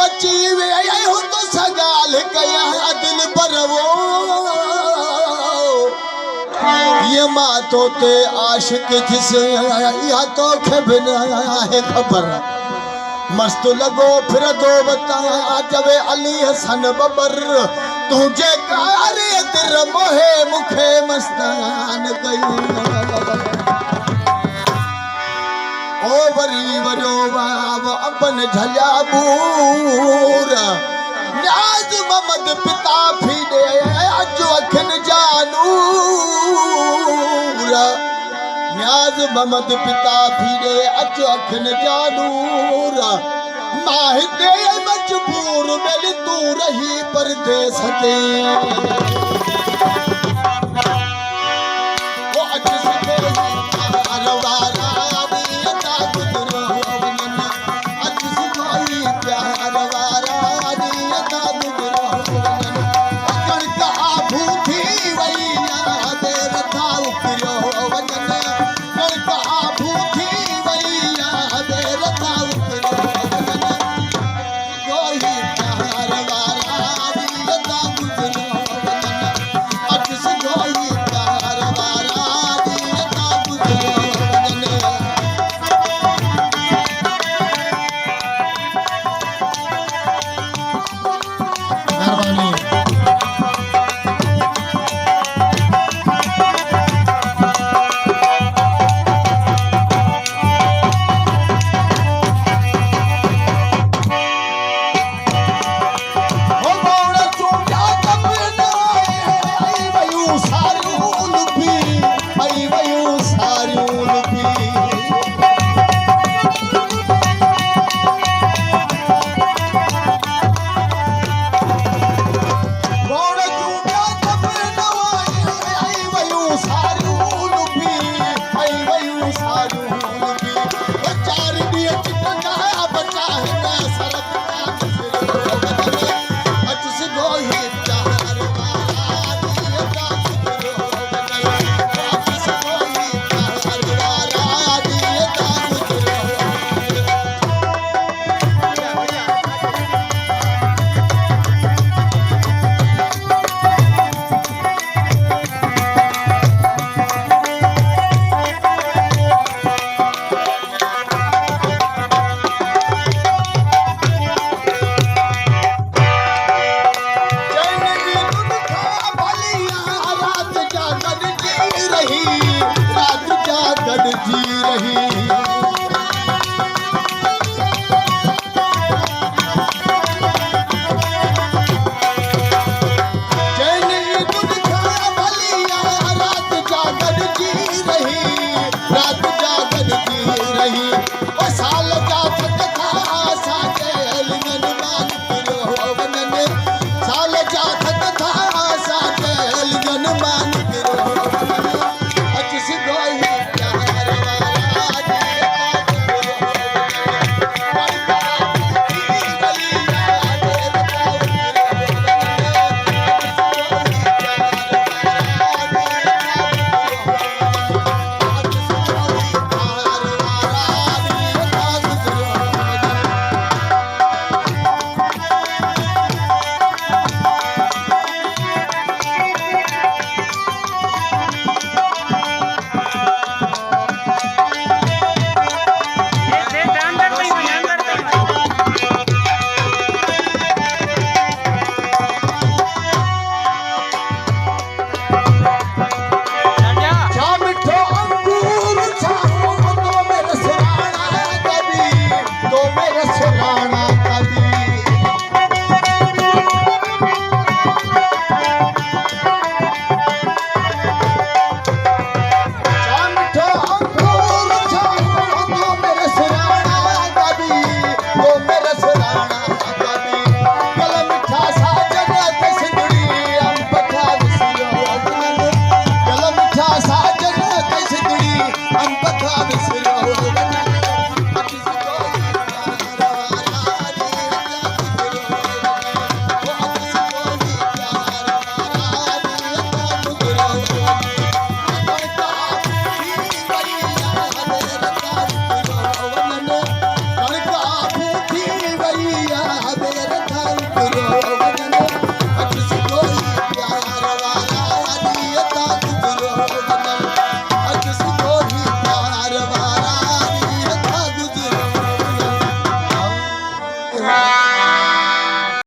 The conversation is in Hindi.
बची वे हो तो सगाल कया दिल परवो ये मातो ते आशिक थिस या तो खबिन है खबर मस्त लगो फिर दो बता जवे अली हसन बबर तुझे कारे तिर मोहे मुखे मस्तान कई ओ वरी वरो बाब अपन झल्या बूर न्याज ममद पिता फीडे अजो अखन जानूर न्याज ममद पिता फीडे अजो अखन जानूर माहिते मजबूर मिल तू रही परदेस ते वो अज से अरवारा अज से प्यार